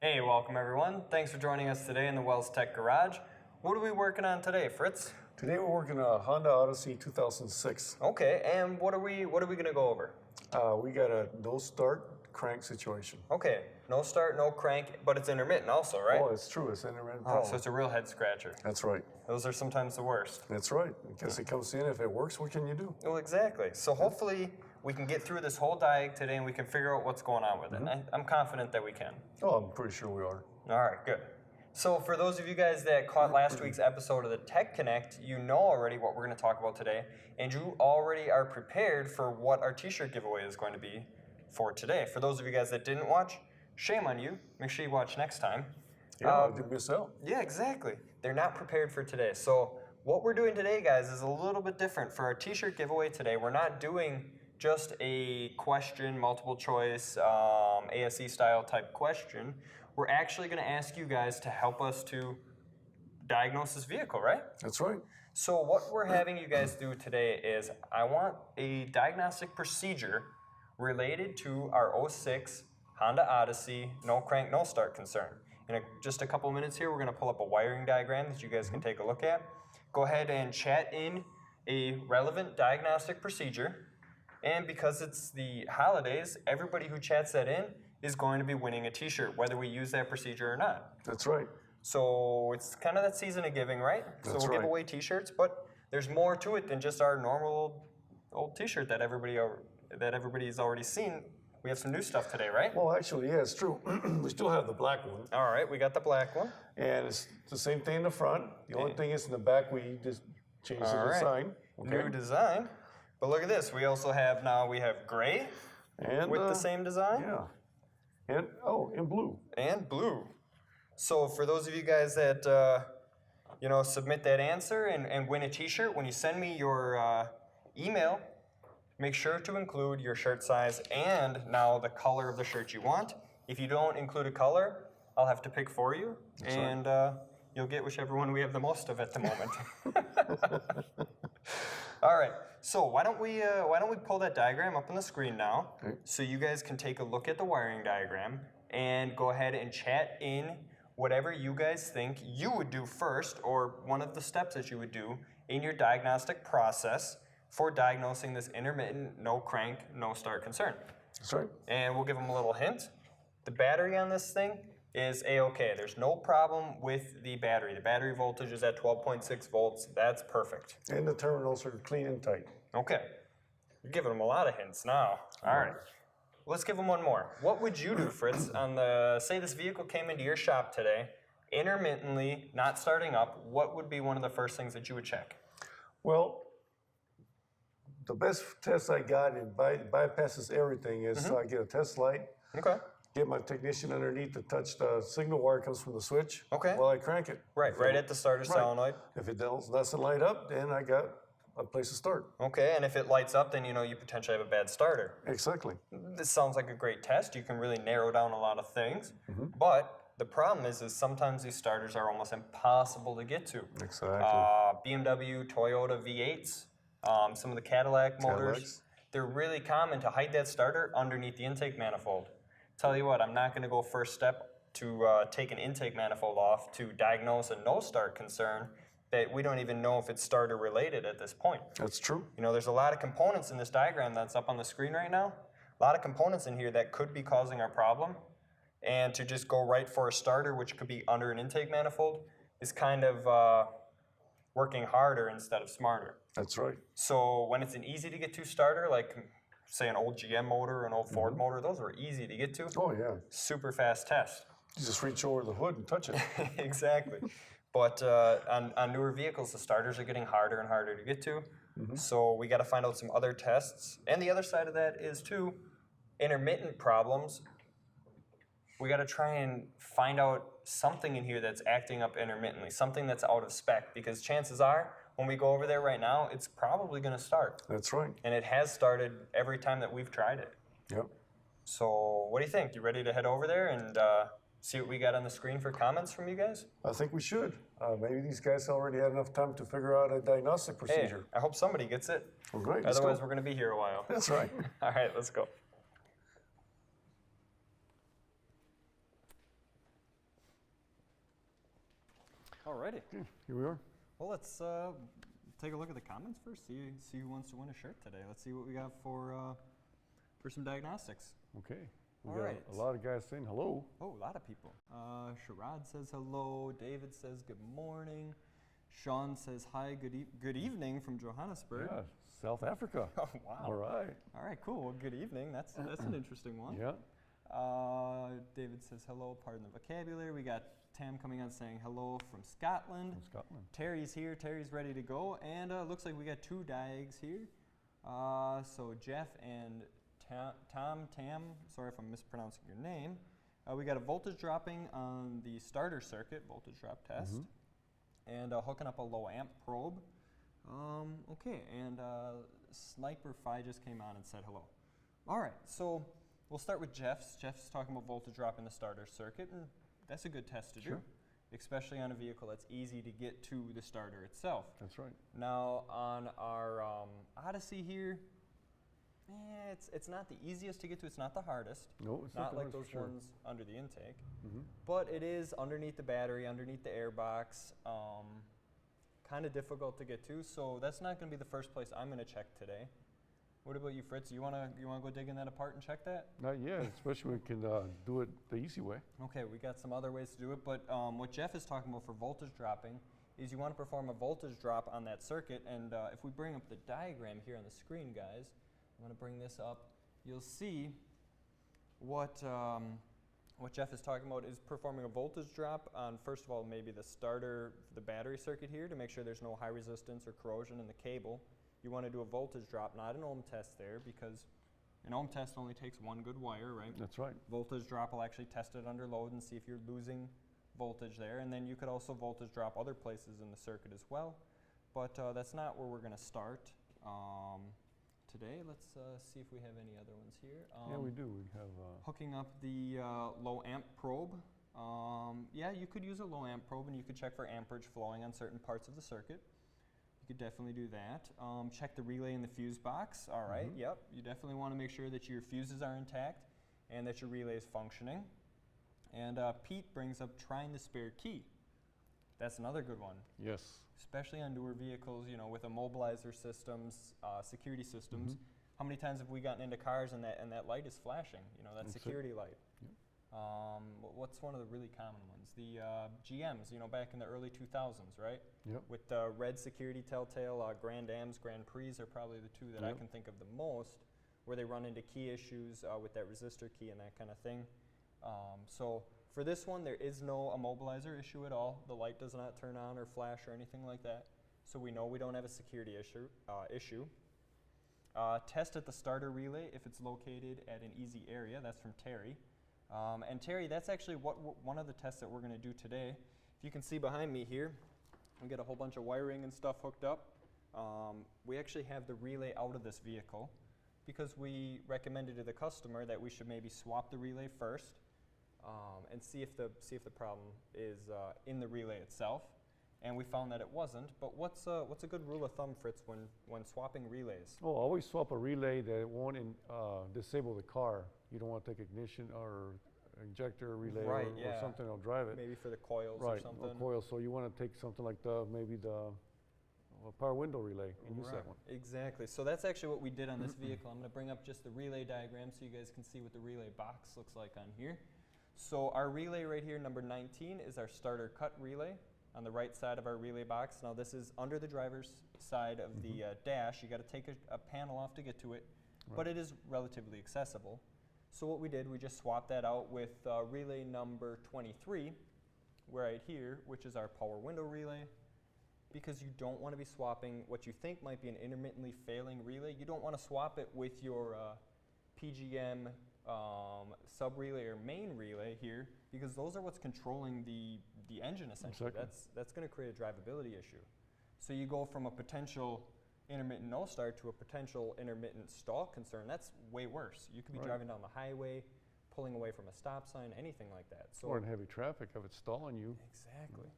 Hey, welcome everyone. Thanks for joining us today in the Wells Tech Garage. What are we working on today, Fritz? Today we're working on a Honda Odyssey 2006. Okay, and what are we going to go over? We got a no start crank situation. Okay, no start, no crank, but it's intermittent also, right? Oh, it's true. It's intermittent Oh, power. so it's a real head scratcher. That's right. Those are sometimes the worst. That's right. In case it comes in, if it works, what can you do? Well, exactly. So hopefully we can get through this whole diag today and we can figure out what's going on with it. I'm confident that we can. Oh, I'm pretty sure we are. All right, good. So for those of you guys that caught last week's episode of the Tech Connect, you know already what we're going to talk about today, and you already are prepared for what our t-shirt giveaway is going to be for today. For those of you guys that didn't watch, shame on you. Make sure you watch next time. Yeah, I did miss out. Yeah, exactly. They're not prepared for today. So what we're doing today, guys, is a little bit different. For our t-shirt giveaway today, we're not doing just a question, multiple choice, ASE style type question. We're actually going to ask you guys to help us to diagnose this vehicle, right? That's right. So what we're having you guys do today is I want a diagnostic procedure related to our 06 Honda Odyssey no crank, no start concern. In just a couple minutes here, we're going to pull up a wiring diagram that you guys can take a look at. Go ahead and chat in a relevant diagnostic procedure. And because it's the holidays, everybody who chats that in is going to be winning a t-shirt, whether we use that procedure or not. That's right. So it's kind of that season of giving, right? So That's we'll right. give away t-shirts, but there's more to it than just our normal old t-shirt that everybody's already seen. We have some new stuff today, right? Well, actually, yeah, it's true. We still have the black one. All right, we got the black one. And it's the same thing in the front. The only thing is in the back, we just changed the design. Okay. New design. But look at this. We also have gray And, with the same design. Yeah. And, in blue. And blue. So for those of you guys that submit that answer and win a t-shirt, when you send me your email, make sure to include your shirt size and now the color of the shirt you want. If you don't include a color, I'll have to pick for you, and you'll get whichever one we have the most of at the moment. All right. So why don't we pull that diagram up on the screen now, so you guys can take a look at the wiring diagram and go ahead and chat in whatever you guys think you would do first, or one of the steps that you would do in your diagnostic process for diagnosing this intermittent no crank, no start concern. That's right. And we'll give them a little hint. The battery on this thing is A-OK. There's no problem with the battery. The battery voltage is at 12.6 volts. That's perfect. And the terminals are clean and tight. Okay. You're giving them a lot of hints now. All right. Let's give them one more. What would you do, Fritz, on say this vehicle came into your shop today, intermittently, not starting up, what would be one of the first things that you would check? Well, the best test I got, and bypasses everything, is I get a test light. Okay. Get my technician underneath to touch the signal wire comes from the switch. Okay. While I crank it. Right at the starter solenoid. If it doesn't light up, then I got a place to start. Okay, and if it lights up, then you know you potentially have a bad starter. Exactly. This sounds like a great test. You can really narrow down a lot of things. But the problem is sometimes these starters are almost impossible to get to. Exactly. BMW, Toyota V8s, some of the Cadillac motors, Cadillacs. They're really common to hide that starter underneath the intake manifold. Tell you what, I'm not going to go first step to take an intake manifold off to diagnose a no start concern that we don't even know if it's starter related at this point. That's true. You know, there's a lot of components in this diagram that's up on the screen right now. A lot of components in here that could be causing our problem. And to just go right for a starter, which could be under an intake manifold, is kind of working harder instead of smarter. That's right. So when it's an easy to get to starter, like say an old GM motor or an old Ford motor, those were easy to get to. Oh, yeah. Super fast test. You just reach over the hood and touch it. Exactly. But on newer vehicles, the starters are getting harder and harder to get to. So we got to find out some other tests. And the other side of that is, too, intermittent problems. We got to try and find out something in here that's acting up intermittently, something that's out of spec. Because chances are, when we go over there right now, it's probably going to start. That's right. And it has started every time that we've tried it. Yep. So what do you think? You ready to head over there and see what we got on the screen for comments from you guys? I think we should. Maybe these guys already had enough time to figure out a diagnostic procedure. Hey, I hope somebody gets it. Well, great. Otherwise, we're going to be here a while. That's right. All right, let's go. Alrighty. Okay, here we are. Well, let's take a look at the comments first. See who wants to win a shirt today. Let's see what we got for some diagnostics. Okay. We All got right. a lot of guys saying hello. Oh, a lot of people. Sharad says hello. David says good morning. Sean says hi, good evening from Johannesburg. Yeah, South Africa. Oh, wow. All right. All right, cool. Well, good evening. That's an interesting one. Yeah. David says hello, pardon the vocabulary. We got Tam coming on saying hello from Scotland. From Scotland. Terry's here. Terry's ready to go. And looks like we got 2 diags here. So Jeff and Tam, sorry if I'm mispronouncing your name. We got a voltage dropping on the starter circuit, voltage drop test. And hooking up a low amp probe. Okay, and Sniper Phi just came on and said hello. All right, so we'll start with Jeff's. Jeff's talking about voltage drop in the starter circuit, and that's a good test to do, especially on a vehicle that's easy to get to the starter itself. That's right. Now on our Odyssey here, it's not the easiest to get to. It's not the hardest. No, it's not not like the those hardest, ones under the intake. But it is underneath the battery, underneath the airbox. Kind of difficult to get to. So that's not going to be the first place I'm going to check today. What about you, Fritz? You wanna go digging that apart and check that? Not yet, especially when we can do it the easy way. Okay, we got some other ways to do it, but what Jeff is talking about for voltage dropping is you want to perform a voltage drop on that circuit, and if we bring up the diagram here on the screen, guys, I'm going to bring this up. You'll see what Jeff is talking about is performing a voltage drop on, first of all, maybe the starter, the battery circuit here to make sure there's no high resistance or corrosion in the cable. You want to do a voltage drop, not an ohm test there, because an ohm test only takes one good wire, right? That's right. Voltage drop will actually test it under load and see if you're losing voltage there. And then you could also voltage drop other places in the circuit as well. But that's not where we're going to start today. Let's see if we have any other ones here. Yeah, we do. We have hooking up the low amp probe. Yeah, you could use a low amp probe and you could check for amperage flowing on certain parts of the circuit. You could definitely do that. Check the relay in the fuse box. All right, yep. You definitely want to make sure that your fuses are intact and that your relay is functioning. And Pete brings up trying the spare key. That's another good one. yes. Especially on newer vehicles, you know, with immobilizer systems, security systems. How many times have we gotten into cars and that light is flashing? You know, that That's it. security light. Yep. What's one of the really common ones? The GMs, you know, back in the early 2000s, right? Yep. With the red security telltale, Grand Ams, Grand Prix are probably the 2 that I can think of the most, where they run into key issues with that resistor key and that kind of thing. So for this one, there is no immobilizer issue at all. The light does not turn on or flash or anything like that. So we know we don't have a security issue. Test at the starter relay if it's located at an easy area. That's from Terry. And Terry, that's actually one of the tests that we're going to do today. If you can see behind me here, we get a whole bunch of wiring and stuff hooked up. We actually have the relay out of this vehicle because we recommended to the customer that we should maybe swap the relay first and see if the problem is in the relay itself. And we found that it wasn't. But what's a good rule of thumb, Fritz, when swapping relays? Oh, always swap a relay that won't disable the car. You don't want to take ignition or injector relay Right, or yeah. something that'll drive it. Maybe for the coils Right, or something. coil. So you want to take something like maybe the power window relay and use that one. Exactly. So that's actually what we did on this vehicle. I'm going to bring up just the relay diagram so you guys can see what the relay box looks like on here. So our relay right here, number 19, is our starter cut relay on the right side of our relay box. Now this is under the driver's side of the dash. You got to take a panel off to get to it, but it is relatively accessible. So what we did, we just swapped that out with relay number 23 right here, which is our power window relay, because you don't want to be swapping what you think might be an intermittently failing relay. You don't want to swap it with your PGM sub relay or main relay here, because those are what's controlling the engine essentially. Exactly. That's going to create a drivability issue. So you go from a potential intermittent no start to a potential intermittent stall concern. That's way worse. You could be driving down the highway, pulling away from a stop sign, anything like that. So Or in heavy traffic if it's stalling you. exactly.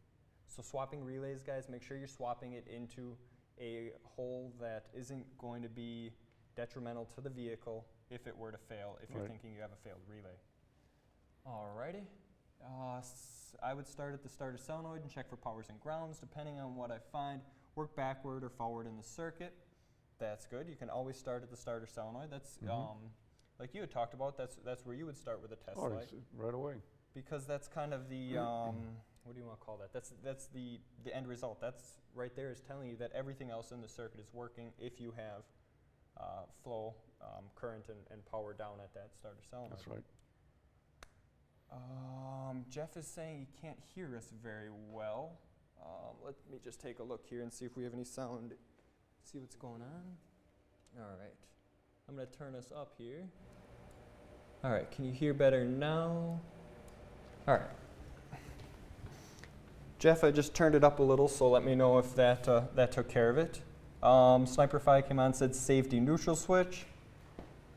So swapping relays, guys, make sure you're swapping it into a hole that isn't going to be detrimental to the vehicle if it were to fail, if you're thinking you have a failed relay. Alrighty. I would start at the starter solenoid and check for powers and grounds, depending on what I find. Work backward or forward in the circuit. That's good. You can always start at the starter solenoid. That's like you had talked about. That's where you would start with a test light. Right away. Because that's kind of the what do you want to call that? That's the end result. That's right there is telling you that everything else in the circuit is working if you have flow, current, and power down at that starter solenoid. That's right. Jeff is saying he can't hear us very well. Let me just take a look here and see if we have any sound. See what's going on. All right. I'm going to turn us up here. All right. Can you hear better now? All right. Jeff, I just turned it up a little, so let me know if that took care of it. Sniperfy came on and said safety neutral switch.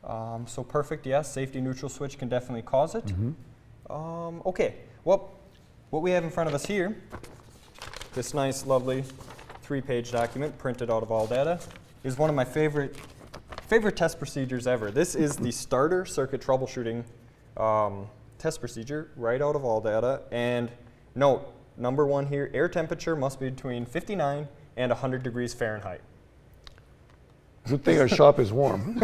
So perfect, yes, safety neutral switch can definitely cause it. Okay, well, what we have in front of us here, this nice, lovely 3-page document printed out of all data, is one of my favorite test procedures ever. This is the starter circuit troubleshooting test procedure right out of all data. And note, number 1 here, air temperature must be between 59 and 100 degrees Fahrenheit. Good thing our shop is warm.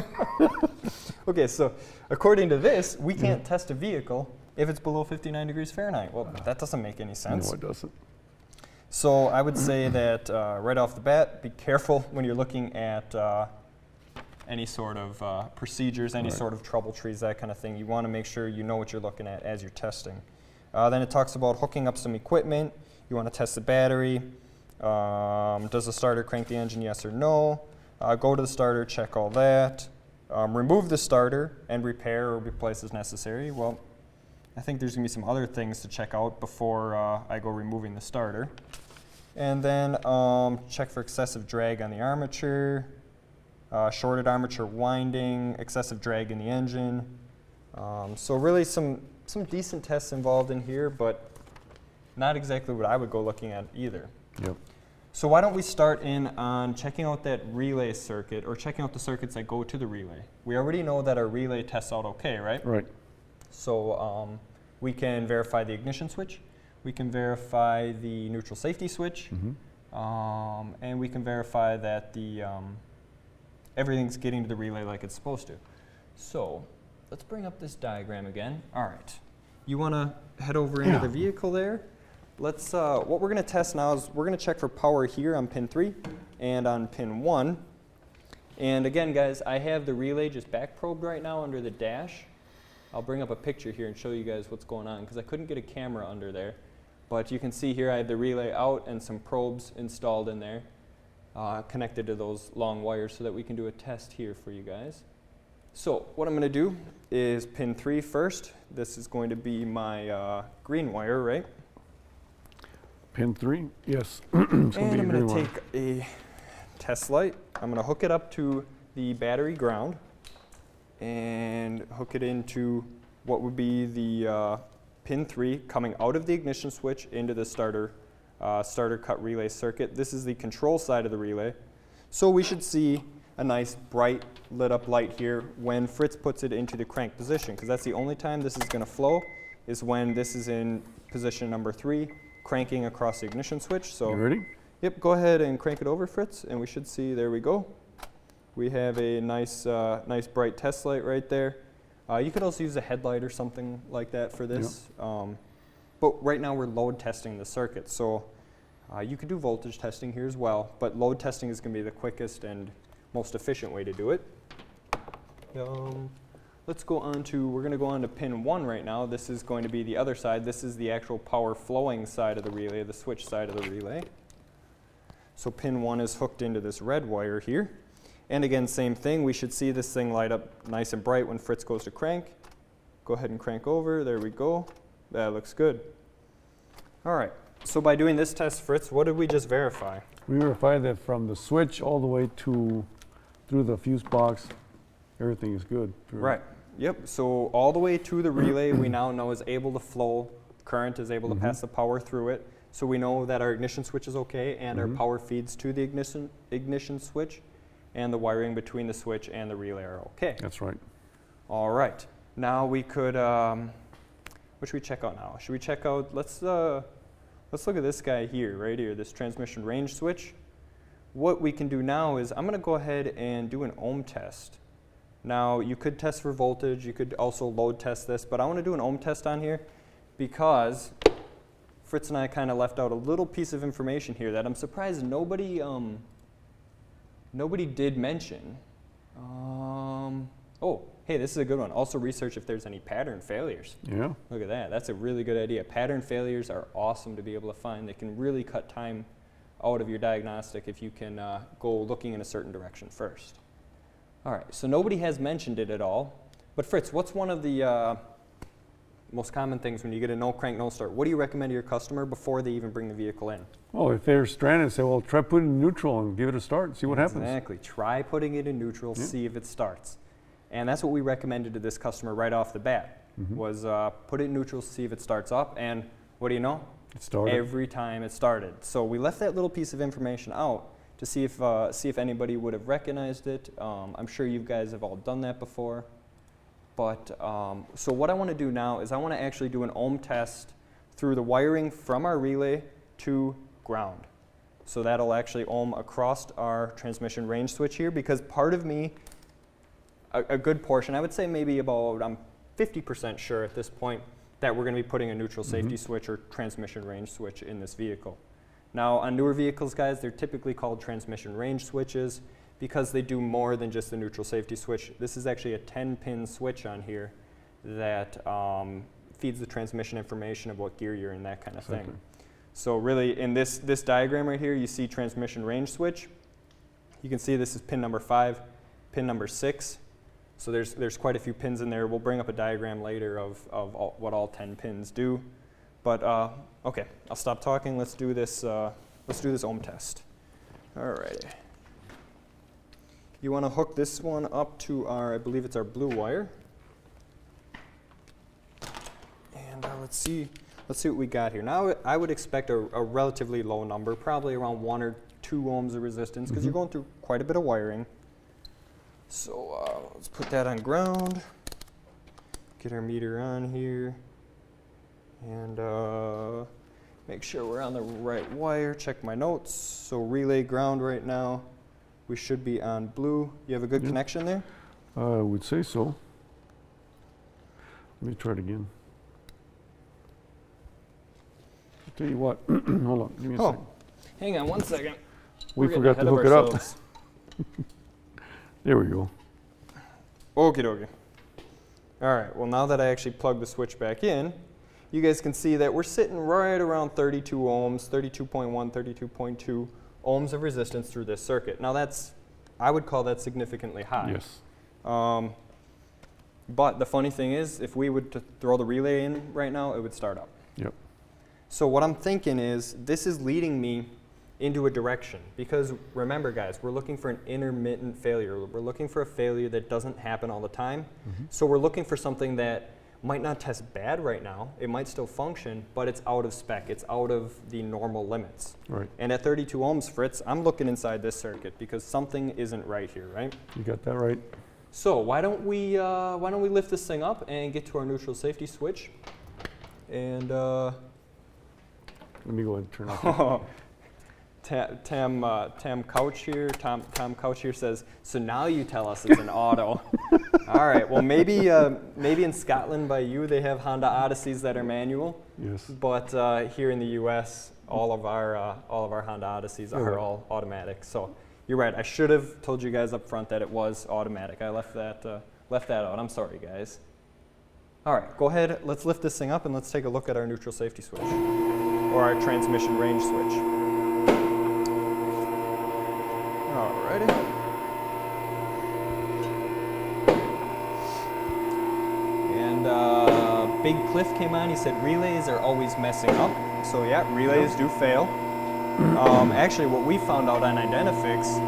Okay, so according to this, we can't test a vehicle if it's below 59 degrees Fahrenheit. Well, that doesn't make any sense. No, it doesn't. So I would say that right off the bat, be careful when you're looking at any sort of procedures, any sort of trouble trees, that kind of thing. You want to make sure you know what you're looking at as you're testing. Then it talks about hooking up some equipment. You want to test the battery. Does the starter crank the engine, yes or no? Go to the starter, check all that. Remove the starter and repair or replace as necessary. Well, I think there's going to be some other things to check out before I go removing the starter. And then check for excessive drag on the armature, shorted armature winding, excessive drag in the engine. So really some decent tests involved in here, but not exactly what I would go looking at either. Yep. So why don't we start in on checking out that relay circuit, or checking out the circuits that go to the relay. We already know that our relay tests out okay, right? Right. So we can verify the ignition switch, we can verify the neutral safety switch, and we can verify that the everything's getting to the relay like it's supposed to. So let's bring up this diagram again. All right. You want to head over into the vehicle there. Let's, what we're going to test now is we're going to check for power here on pin 3 and on pin 1. And again, guys, I have the relay just back probed right now under the dash. I'll bring up a picture here and show you guys what's going on because I couldn't get a camera under there. But you can see here I have the relay out and some probes installed in there, connected to those long wires so that we can do a test here for you guys. So what I'm going to do is pin 3 first. This is going to be my green wire, right? Pin 3, yes. And I'm going to take a test light. I'm going to hook it up to the battery ground and hook it into what would be the pin 3 coming out of the ignition switch into the starter cut relay circuit. This is the control side of the relay. So we should see a nice bright lit up light here when Fritz puts it into the crank position, because that's the only time this is going to flow is when this is in position number 3. Cranking across the ignition switch. So, you ready? Yep, go ahead and crank it over, Fritz, and we should see, there we go. We have a nice nice bright test light right there. You could also use a headlight or something like that for this. Yep. But right now we're load testing the circuit, so you could do voltage testing here as well, but load testing is going to be the quickest and most efficient way to do it. Let's go on to, we're going to go on to pin 1 right now. This is going to be the other side. This is the actual power flowing side of the relay, the switch side of the relay. So pin 1 is hooked into this red wire here. And again, same thing. We should see this thing light up nice and bright when Fritz goes to crank. Go ahead and crank over. There we go. That looks good. All right. So by doing this test, Fritz, what did we just verify? We verified that from the switch all the way to through the fuse box, everything is good. Right. Yep. So all the way to the relay we now know is able to flow. Current is able to pass the power through it. So we know that our ignition switch is okay and our power feeds to the ignition switch, and the wiring between the switch and the relay are okay. That's right. All right. Now we could what should we check out now? Should we check out, let's look at this guy here, right here, this transmission range switch. What we can do now is I'm going to go ahead and do an ohm test. Now, you could test for voltage, you could also load test this, but I want to do an ohm test on here because Fritz and I kind of left out a little piece of information here that I'm surprised nobody did mention. Oh, hey, this is a good one. Also research if there's any pattern failures. Yeah. Look at that. That's a really good idea. Pattern failures are awesome to be able to find. They can really cut time out of your diagnostic if you can go looking in a certain direction first. All right, so nobody has mentioned it at all. But Fritz, what's one of the most common things when you get a no crank, no start? What do you recommend to your customer before they even bring the vehicle in? Well, if they're stranded, say, well, try putting it in neutral and give it a start and see what happens. Exactly. Try putting it in neutral, see if it starts. And that's what we recommended to this customer right off the bat, was put it in neutral, see if it starts up, and what do you know? It started. Every time it started. So we left that little piece of information out to see if anybody would have recognized it. I'm sure you guys have all done that before. But so what I want to do now is I want to actually do an ohm test through the wiring from our relay to ground. So that'll actually ohm across our transmission range switch here, because part of me, a good portion, I would say maybe about, I'm 50% sure at this point that we're going to be putting a neutral safety switch or transmission range switch in this vehicle. Now on newer vehicles, guys, they're typically called transmission range switches because they do more than just the neutral safety switch. This is actually a 10-pin switch on here that feeds the transmission information of what gear you're in, that kind of thing. So really in this diagram right here, you see transmission range switch. You can see this is pin number 5, pin number 6. So there's quite a few pins in there. We'll bring up a diagram later of what all 10 pins do. But okay, I'll stop talking. Let's do this ohm test. Alrighty. You want to hook this one up to our, I believe it's our blue wire. And let's see what we got here. Now I would expect a relatively low number, probably around 1 or 2 ohms of resistance, because you're going through quite a bit of wiring. So let's put that on ground. Get our meter on here. And make sure we're on the right wire. Check my notes. So relay ground right now. We should be on blue. You have a good connection there? I would say so. Let me try it again. I'll tell you what. Hold on. Give me a second. Hang on one second. We forgot to hook it up. There we go. Okie dokie. All right. Well, now that I actually plugged the switch back in, you guys can see that we're sitting right around 32 ohms, 32.1, 32.2 ohms of resistance through this circuit. Now I would call that significantly high. Yes. But the funny thing is, if we would to throw the relay in right now, it would start up. Yep. So what I'm thinking is, this is leading me into a direction, because remember guys, we're looking for an intermittent failure. We're looking for a failure that doesn't happen all the time. So we're looking for something that might not test bad right now, it might still function, but it's out of spec, it's out of the normal limits. Right. And at 32 ohms, Fritz, I'm looking inside this circuit because something isn't right here, right? You got that right. So why don't we lift this thing up and get to our neutral safety switch? And let me go ahead and turn off. Tom Couch here says, so now you tell us it's an auto. All right, well maybe in Scotland by you they have Honda Odysseys that are manual. Yes. But here in the U.S. all of our Honda Odysseys are all automatic. So you're right. I should have told you guys up front that it was automatic. I left that out. I'm sorry, guys. All right, go ahead. Let's lift this thing up and let's take a look at our neutral safety switch or our transmission range switch. Alrighty. And Big Cliff came on. He said relays are always messing up. So yeah, relays do fail. Actually, what we found out on Identifix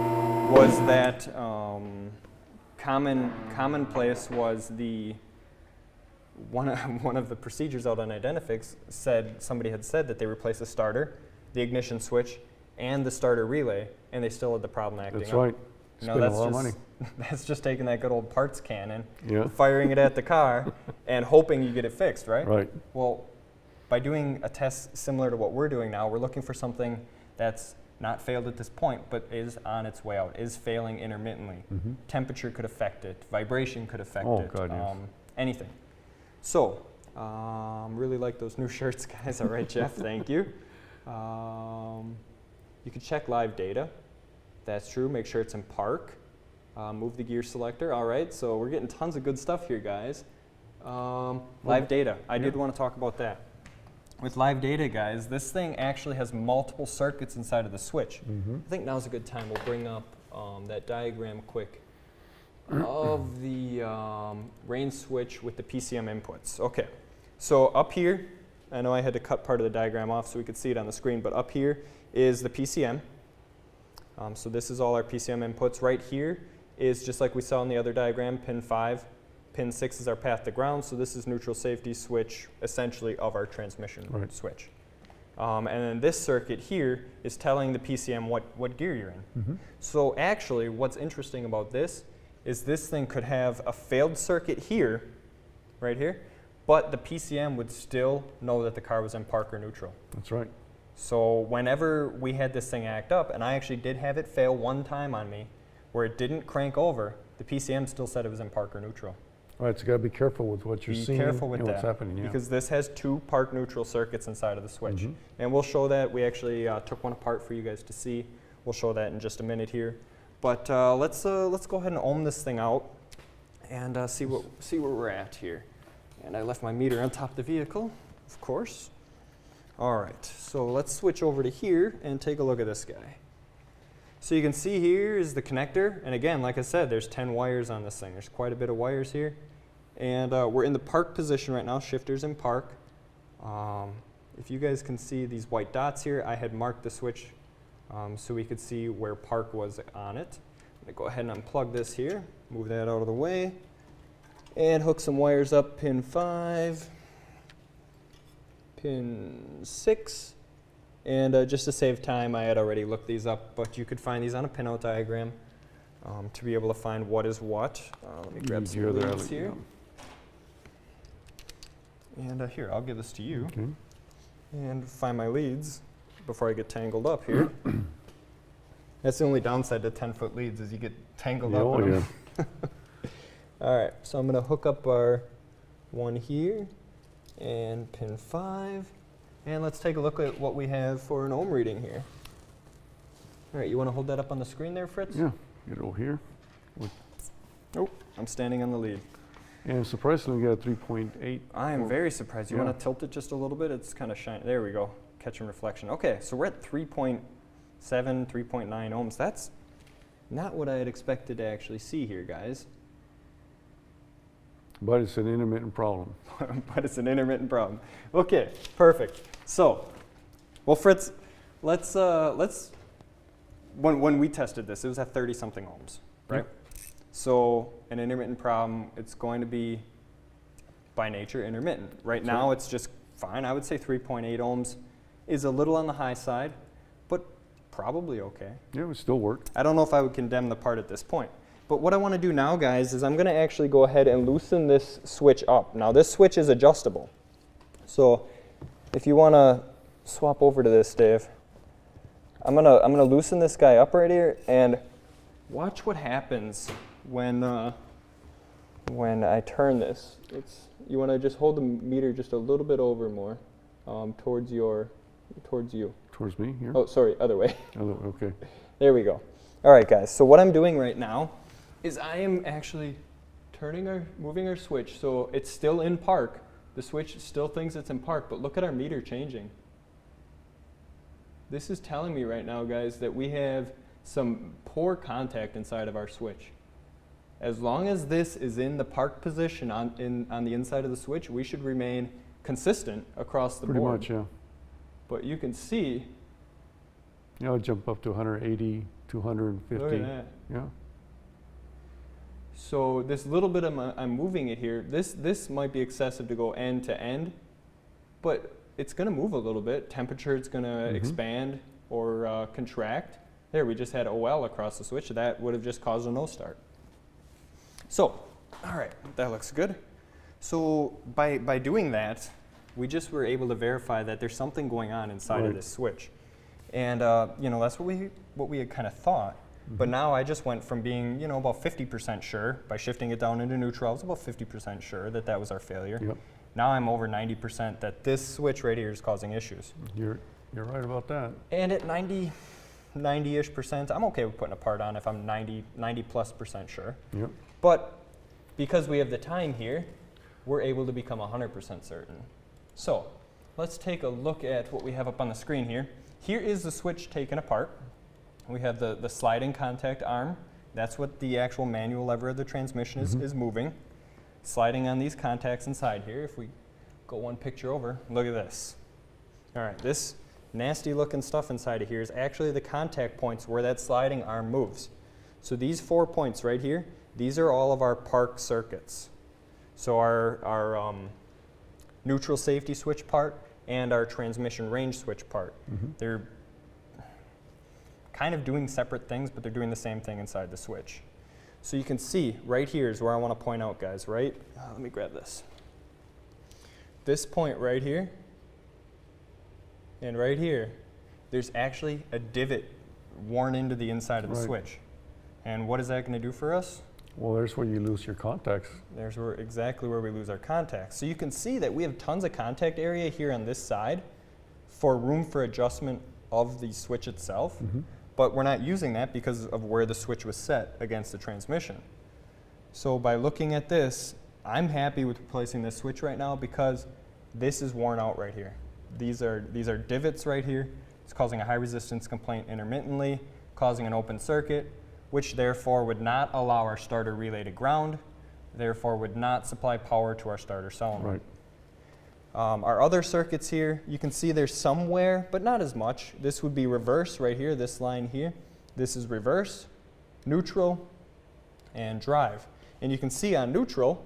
was that commonplace was the one of the procedures out on Identifix said somebody had said that they replaced the starter, the ignition switch, and the starter relay, and they still had the problem acting up. That's right. No, that's a lot of money. That's just taking that good old parts cannon, Yeah. firing it at the car, and hoping you get it fixed, right? Right. Well, by doing a test similar to what we're doing now, we're looking for something that's not failed at this point, but is on its way out, is failing intermittently. Temperature could affect it, vibration could affect it, God, yes. anything. So, really like those new shirts, guys. All right, Jeff, thank you. You can check live data. That's true. Make sure it's in park. Move the gear selector. All right, so we're getting tons of good stuff here, guys. Live data. I did want to talk about that. With live data, guys, this thing actually has multiple circuits inside of the switch. I think now's a good time. We'll bring up that diagram quick of the rain switch with the PCM inputs. Okay, so up here, I know I had to cut part of the diagram off so we could see it on the screen, but up here is the PCM. So this is all our PCM inputs. Right here is, just like we saw in the other diagram, pin 5. Pin 6 is our path to ground, so this is neutral safety switch, essentially, of our transmission switch. And then this circuit here is telling the PCM what gear you're in. So actually, what's interesting about this is this thing could have a failed circuit here, right here, but the PCM would still know that the car was in park or neutral. That's right. So whenever we had this thing act up, and I actually did have it fail one time on me, where it didn't crank over, the PCM still said it was in park or neutral. All right, so you got to be careful with what you're seeing Be careful with and that, what's happening. Yeah. because this has 2 park neutral circuits inside of the switch. And we'll show that. We actually took one apart for you guys to see. We'll show that in just a minute here. But let's go ahead and ohm this thing out and see where we're at here. And I left my meter on top of the vehicle, of course. All right, so let's switch over to here and take a look at this guy. So you can see here is the connector, and again, like I said, there's 10 wires on this thing. There's quite a bit of wires here. And we're in the park position right now, shifter's in park. If you guys can see these white dots here, I had marked the switch so we could see where park was on it. I'm gonna go ahead and unplug this here, move that out of the way, and hook some wires up, pin 5, pin 6, and just to save time, I had already looked these up, but you could find these on a pinout diagram to be able to find what is what. Let me grab some leads here. And here, I'll give this to you. Okay. And find my leads before I get tangled up here. That's the only downside to 10-foot leads, is you get tangled up in them. All right, so I'm going to hook up our one here and pin 5. And let's take a look at what we have for an ohm reading here. All right, you want to hold that up on the screen there, Fritz? Yeah, get it over here. Oh, I'm standing on the lead. And surprisingly, we got 3.8. I am very surprised. You want to tilt it just a little bit? It's kind of shiny. There we go. Catching reflection. Okay, so we're at 3.7, 3.9 ohms. That's not what I had expected to actually see here, guys. But it's an intermittent problem. But it's an intermittent problem. Okay, perfect. So, well, Fritz, let's when we tested this, it was at 30-something ohms, right? Yep. So an intermittent problem, it's going to be, by nature, intermittent. Right now, it's just fine. I would say 3.8 ohms is a little on the high side, but probably okay. Yeah, it would still work. I don't know if I would condemn the part at this point. But what I want to do now, guys, is I'm going to actually go ahead and loosen this switch up. Now, this switch is adjustable. So if you want to swap over to this, Dave, I'm gonna loosen this guy up right here, and watch what happens when I turn this. You want to just hold the meter just a little bit over more, towards you. Towards me here? Oh, sorry, other way. Okay. There we go. All right, guys. So what I'm doing right now is I am actually moving our switch, so it's still in park. The switch still thinks it's in park, but look at our meter changing. This is telling me right now, guys, that we have some poor contact inside of our switch. As long as this is in the park position on the inside of the switch, we should remain consistent across the board. Pretty much, yeah. But you can see. Yeah, I'll jump up to 180, 250. Look at that. Yeah. So this little bit I'm moving it here, this might be excessive to go end to end, but it's going to move a little bit. Temperature is going to expand or contract. There, we just had OL across the switch. That would have just caused a no start. So, all right, that looks good. So by doing that, we just were able to verify that there's something going on inside of this switch. And you know, that's what we had kind of thought. But now I just went from being, you know, about 50% sure by shifting it down into neutral. I was about 50% sure that that was our failure. Yep. Now I'm over 90% that this switch right here is causing issues. You're right about that. And at 90-ish percent, I'm okay with putting a part on if I'm 90+% sure. Yep. But because we have the time here, we're able to become 100% certain. So let's take a look at what we have up on the screen here. Here is the switch taken apart. We have the sliding contact arm. That's what the actual manual lever of the transmission is moving. Sliding on these contacts inside here. If we go one picture over, look at this. All right, this nasty looking stuff inside of here is actually the contact points where that sliding arm moves. So these 4 points right here, these are all of our park circuits. So our neutral safety switch part and our transmission range switch part. They're kind of doing separate things, but they're doing the same thing inside the switch. So you can see right here is where I want to point out, guys, right? Let me grab this. This point right here and right here, there's actually a divot worn into the inside of the switch. And what is that going to do for us? Well, there's where you lose your contacts. There's exactly where we lose our contacts. So you can see that we have tons of contact area here on this side for room for adjustment of the switch itself. But we're not using that because of where the switch was set against the transmission. So by looking at this, I'm happy with replacing this switch right now because this is worn out right here. These are divots right here. It's causing a high resistance complaint intermittently, causing an open circuit, which therefore would not allow our starter relay to ground, therefore would not supply power to our starter solenoid. Our other circuits here, you can see there's some wear, but not as much. This would be reverse right here, this line here. This is reverse, neutral, and drive. And you can see on neutral,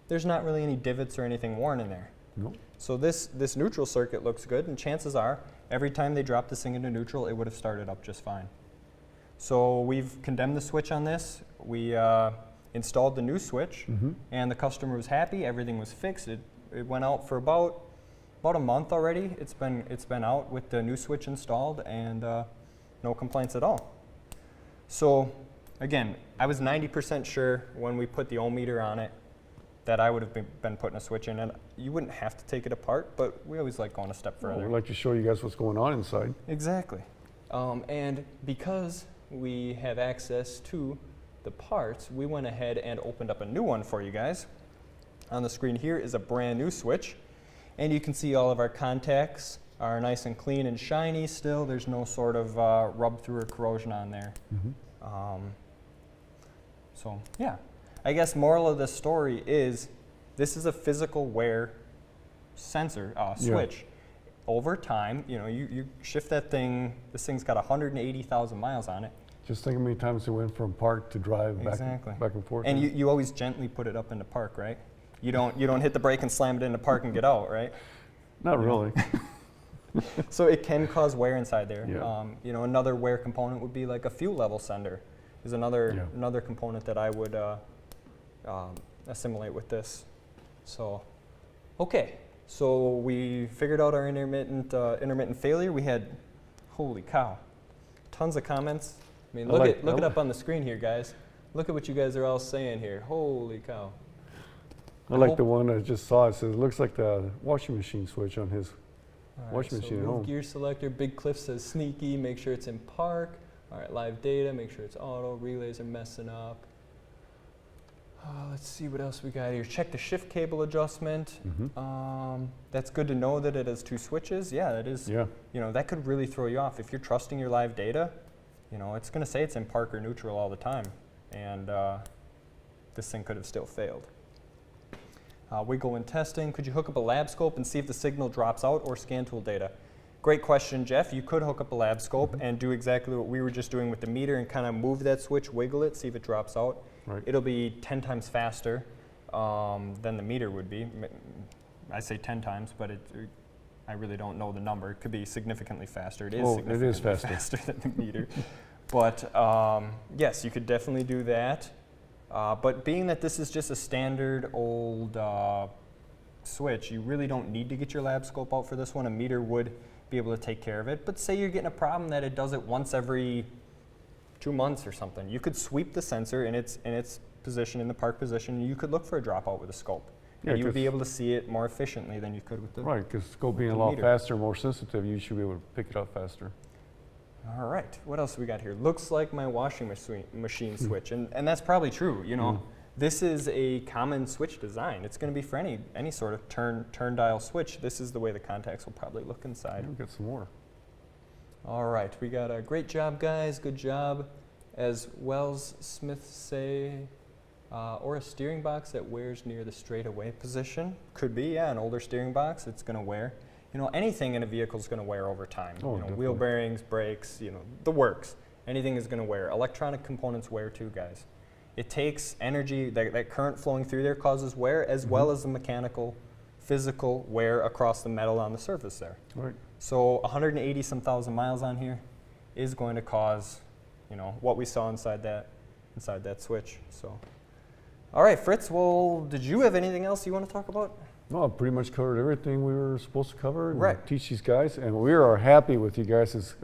there's not really any divots or anything worn in there. Nope. So this neutral circuit looks good, and chances are, every time they drop this thing into neutral, it would have started up just fine. So we've condemned the switch on this. We installed the new switch, and the customer was happy. Everything was fixed. It went out for about a month already. It's been out with the new switch installed, and no complaints at all. So again, I was 90% sure when we put the ohm meter on it that I would have been putting a switch in, and you wouldn't have to take it apart, but we always like going a step further. We'd like to show you guys what's going on inside. Exactly. And because we have access to the parts, we went ahead and opened up a new one for you guys. On the screen here is a brand new switch, and you can see all of our contacts are nice and clean and shiny still. There's no sort of rub through or corrosion on there. So yeah, I guess moral of the story is this is a physical wear sensor switch. Over time, you know, you shift that thing, this thing's got 180,000 miles on it. Just think how many times it went from park to drive back and forth. And you always gently put it up into park, right? You don't hit the brake and slam it into park and get out, right? Not really. So it can cause wear inside there. Yeah. You know, another wear component would be like a fuel level sender is another component that I would assimilate with this. So, okay. So we figured out our intermittent failure. We had, holy cow, tons of comments. I mean, look it up on the screen here, guys. Look at what you guys are all saying here. Holy cow. I like the one I just saw. It says, it looks like the washing machine switch on his washing machine at home. Gear selector, Big Cliff says sneaky, make sure it's in park. All right, live data, make sure it's auto. Relays are messing up. Let's see what else we got here. Check the shift cable adjustment. That's good to know that it has two switches. Yeah, that is. Yeah. You know, that could really throw you off. If you're trusting your live data, you know, it's going to say it's in park or neutral all the time. And this thing could have still failed. Wiggle in testing. Could you hook up a lab scope and see if the signal drops out or scan tool data? Great question, Jeff. You could hook up a lab scope and do exactly what we were just doing with the meter and kind of move that switch, wiggle it, see if it drops out. Right. It'll be 10 times faster than the meter would be. I say 10 times, but I really don't know the number. It could be significantly faster. It is significantly faster than the meter. But yes, you could definitely do that. But being that this is just a standard old switch, you really don't need to get your lab scope out for this one. A meter would be able to take care of it. But say you're getting a problem that it does it once every 2 months or something. You could sweep the sensor in its position, in the park position, and you could look for a dropout with a scope. Yeah, and you would be able to see it more efficiently than you could with the Right, because scope being a lot faster, more sensitive, you should be able to pick it up faster. All right, what else we got here? Looks like my washing machine switch, and that's probably true. You know, this is a common switch design. It's going to be for any sort of turn dial switch. This is the way the contacts will probably look inside. We'll get some more. All right, we got a great job, guys. Good job. As Wells Smith say, or a steering box that wears near the straightaway position. Could be, yeah, an older steering box. It's going to wear. You know, anything in a vehicle is going to wear over time. Oh, you know, wheel bearings, brakes, you know, the works. Anything is going to wear. Electronic components wear too, guys. It takes energy, that current flowing through there causes wear, as well as the mechanical, physical wear across the metal on the surface there. Right. So 180 some thousand miles on here is going to cause, you know, what we saw inside that switch. So, all right, Fritz. Well, did you have anything else you want to talk about? No, I pretty much covered everything we were supposed to cover and Right. teach these guys, and we are happy with you guys'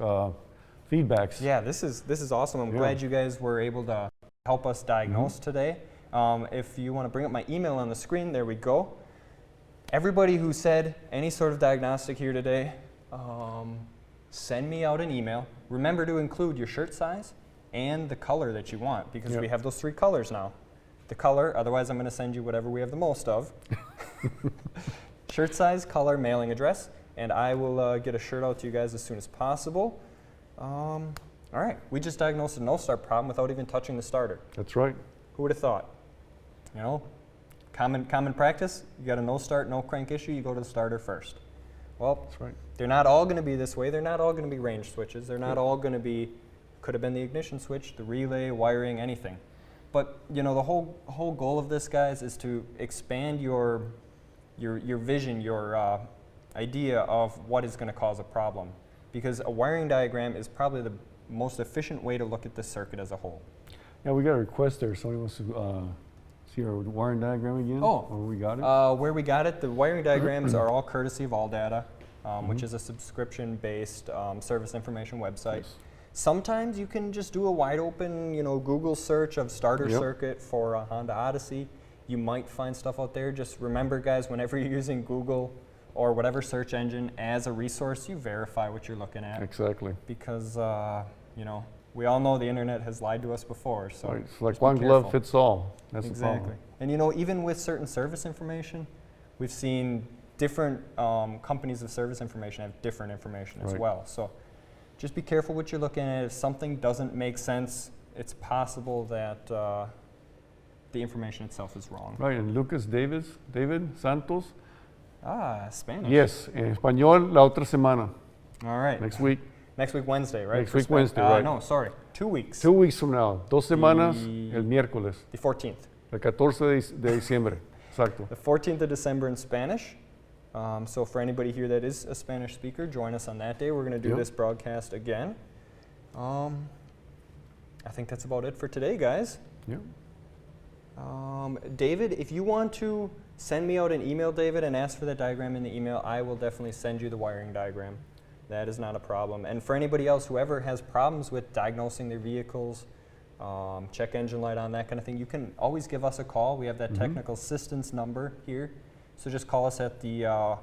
feedbacks. Yeah, this is awesome. I'm glad you guys were able to help us diagnose today. If you want to bring up my email on the screen, there we go. Everybody who said any sort of diagnostic here today, send me out an email. Remember to include your shirt size and the color that you want, because we have those 3 colors now. The color, otherwise I'm going to send you whatever we have the most of. Shirt size, color, mailing address, and I will get a shirt out to you guys as soon as possible. All right, we just diagnosed a no-start problem without even touching the starter. That's right. Who would have thought? You know, common practice, you got a no-start, no-crank issue, you go to the starter first. Well, That's right. they're not all going to be this way. They're not all going to be range switches. They're not all going to be, could have been the ignition switch, the relay, wiring, anything. But, you know, the whole goal of this, guys, is to expand your vision, your idea of what is going to cause a problem. Because a wiring diagram is probably the most efficient way to look at this circuit as a whole. Yeah, we got a request there. Somebody wants to see our wiring diagram again? Oh. Or we got it? Where we got it, the wiring diagrams are all courtesy of AllData, which is a subscription-based service information website. Yes. Sometimes you can just do a wide open, you know, Google search of starter circuit for a Honda Odyssey. You might find stuff out there. Just remember, guys, whenever you're using Google or whatever search engine as a resource, you verify what you're looking at. Exactly. Because, you know, we all know the internet has lied to us before. So Right. It's like one glove fits all. That's the exactly. problem. And, you know, even with certain service information, we've seen different companies of service information have different information as well. So just be careful what you're looking at. If something doesn't make sense, it's possible that the information itself is wrong. Right, and David Santos. Spanish. Yes, en español la otra semana. All right. Next week. Next week, Wednesday, right? Next week, Wednesday, right. No, sorry. 2 weeks. 2 weeks from now. 2 semanas, el miércoles. The 14th. El 14 de diciembre. Exacto. The 14th of December in Spanish. So for anybody here that is a Spanish speaker, join us on that day. We're going to do this broadcast again. I think that's about it for today, guys. Yeah. David, if you want to send me out an email, David, and ask for that diagram in the email, I will definitely send you the wiring diagram. That is not a problem. And for anybody else, whoever has problems with diagnosing their vehicles, check engine light on, that kind of thing, you can always give us a call. We have that technical assistance number here. So just call us at the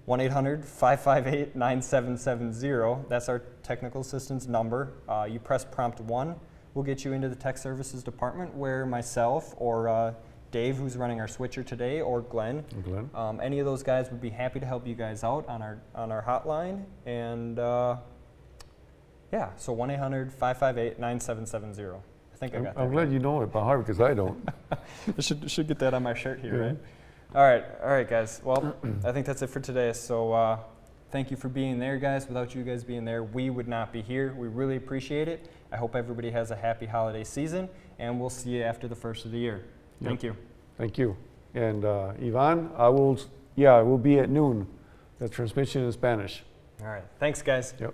1-800-558-9770. That's our technical assistance number. You press prompt 1. We'll get you into the tech services department where myself or Dave, who's running our switcher today, or Glenn, any of those guys would be happy to help you guys out on our hotline. And yeah, so 1-800-558-9770. I think I got that. I'm glad you know it by heart because I don't. I should get that on my shirt here, right? All right, guys. Well, I think that's it for today. So thank you for being there, guys. Without you guys being there, we would not be here. We really appreciate it. I hope everybody has a happy holiday season, and we'll see you after the first of the year. Thank you. Thank you. And Ivan, I will be at noon. The transmission in Spanish. All right. Thanks, guys. Yep.